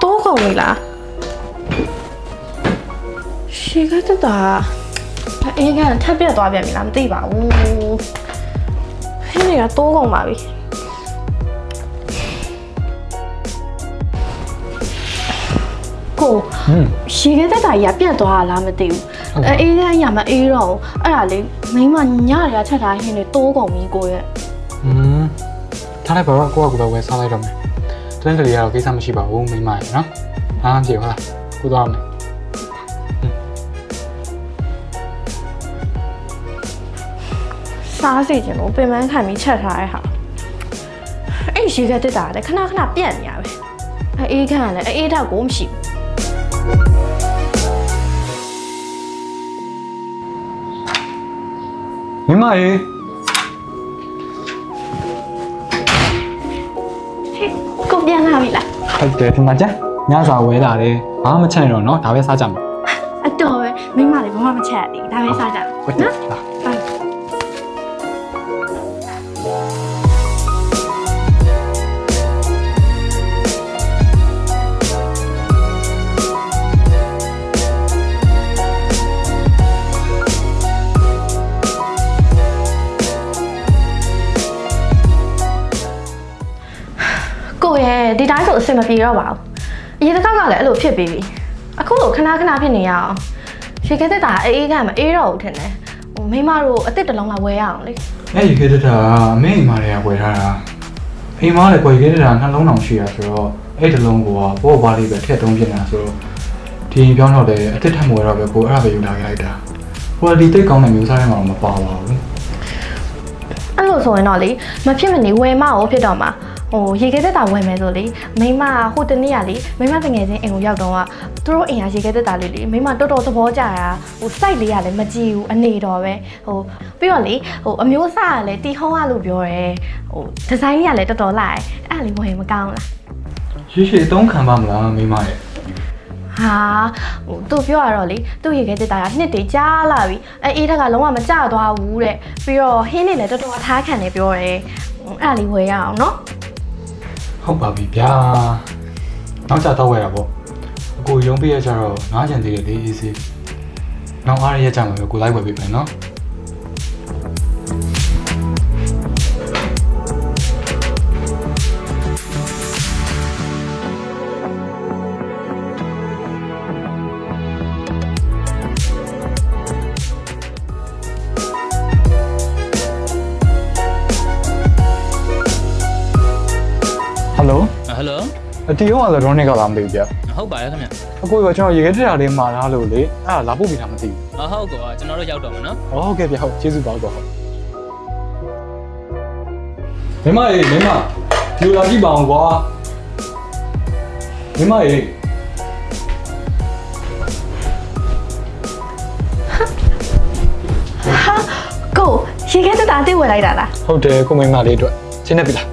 多空位啦，谁个这打？哎，看特别多遍没啦，对吧？那个多空嘛呗。ကိုရေခဲတက်တာကြီးကပြတ်သွားလားမသိဘူးအေးကန်းရမအေးတော့အဲ့ဒါလေမိမညရချက်ထားဟင်းတွေတိုးကုန်ပြီကိုရဲ့ထားလိုက်ပါတော့ကိုကပဲဝယ်စားလိုက်တော့မယ်တန်းကလေးကတော့ကိစ္စမရှိပါဘူးမိမရယ်နော်အားပြေဟုတ်လားကိုသွားမယ်စားစီခြင်းလို့ပင်ပန်းခံပြီးချက်ထားတဲ့ဟာအဲ့ရေခဲတက်တာလည်းခဏခဏပြတ်နေရပဲအေးကန်းကလည်းအေးတော့ကိုမရှိဘူးမိမရေကိုပြန်လာပြီလားဟုတ်တယ်ဒီမှာကြာညစာဝဲလာတယ်ဘာမှမချက်တော့နော်ဒါပဲစားကြမယ်အတော်ပဲမိမလေးဘာမှမချက်သေးဘူးဒါပဲစားကြမယ်နော်ကိုရဲ့ဒီတိုင်းဆိုအဆင်မပြေတော့ပါဘူးအရင်တစ်ခါကလည်းအဲ့လိုဖြစ်ပြီးပြီအခုလိုခဏခဏဖြစ်နေရအောင်ရေခဲတက်တာအေးကမအေးတော့ဘူးထင်တယ်မိမတို့အစ်စ်တစ်လုံးလောက်ဝယ်ရအောင်လေအဲ့ရေခဲတက်တာအမေအိမ်မတွေကဝယ်ထားတာအိမ်မလည်းကိုရေခဲတက်တာနှလုံးတောင်ရှိရဆိုတော့အဲ့တစ်လုံးကဘောဘာလေးပဲထည့်သုံးဖြစ်နေတာဆိုတော့ဒီပြောင်းတော့လေအစ်စ်ထက်မဝယ်တော့ပဲကိုအဲ့ဒါပဲယူလာခဲ့လိုက်တာဟိုဒီတိတ်ကောင်းတဲ့မျိုးစားတွေမှမပါပါဘူးအဲ့လိုဆိုရင်တော့လေမဖြစ်မနေဝယ်မအောင်ဖြစ်တော့မှာရေခဲတက်တာဝယ်မယ်ဆိုလေမိမဟိုတနေ့ကလေမိမတငယ်ချင်းအိမ်ကိုရောက်တော့ကသူတို့အိမ်ကရေခဲတက်တာလေးလေမိမတော်တော်သဘောကျတာစိုက်လေးကလည်းမကြည့်ဘူးအနေတော်ပဲပြီးတော့လေအမျိုးအစားကလည်းတီဟုံးရလို့ပြောတယ်ဒီဇိုင်းကြီးကလည်းတော်တော်လိုက်အဲ့ဒါလေးဝယ်မကောင်းလားရှေ့အသုံးခံပါမလားမိမရဲ့ဟာသူပြောရတော့လေသူ့ရေခဲတက်တာကနှစ်တည်းကြားလာပြီအေးထက်ကလုံးဝမကျသွားဘူးတဲ့ပြီးတော့ဟင်းနေလည်းတော်တော်ထားခံနေပြောတယ်အဲ့ဒါလေးဝယ်ရအောင်နော်ဟုတ်ပါပြီဗျာနောက်ကျတော့ဝယ်တာပေါ့အကိုရုံးပေးရကြတော့ငားချင်သေးတယ်လေအေးစေးနောက်အားရရကြမှာပဲကိုလိုက်ဝယ်ပေးမယ်နော်ဟယ်လိုအတီးရောကလည်းရောနေကလာမသိဘူးဗျဟုတ်ပါတယ်ခင်ဗျအကိုကကျွန်တော်ရေခဲထက်တာလေးမှာထားလို့လေအဲ့ဒါလာဖို့ပြီးတာမသိဘူးဟုတ်ကောကျွန်တော်တို့ရောက်တော့မယ်နော်ဟုတ်ကဲ့ဗျဟုတ်ကျေးဇူးပါတော့ဟုတ်မိမရေမိမဒီလိုလာကြည့်ပါအောင်ကွာမိမရေဟာကိုရေခဲတက်တာတိတ်ဝယ်လိုက်တာလားဟုတ်တယ်ကိုမိမလေးအတွက်ရှင်းနေပြီလား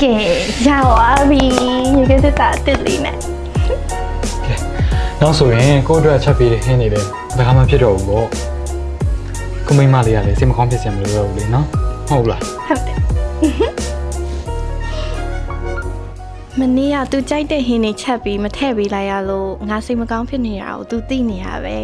ကဲရောက်ပါပြီရေခဲတက်တာတစ်လေးနဲ့ကဲနောက်ဆိုရင်ကိုအတွက်ချက်ပေးတဲ့ဟင်းနေတယ်ဘာမှမဖြစ်တော့ဘူးပေါ့ကိုမိမလေးကလည်းစိတ်မကောင်းဖြစ်စရာမလိုတော့ဘူးလေနော်ဟုတ်လားဟုတ်တယ်မနေ့ကသူကြိုက်တဲ့ဟင်းနေချက်ပြီးမထည့်ပေးလိုက်ရလို့ငါစိတ်မကောင်းဖြစ်နေတာကိုသူသိနေရပဲ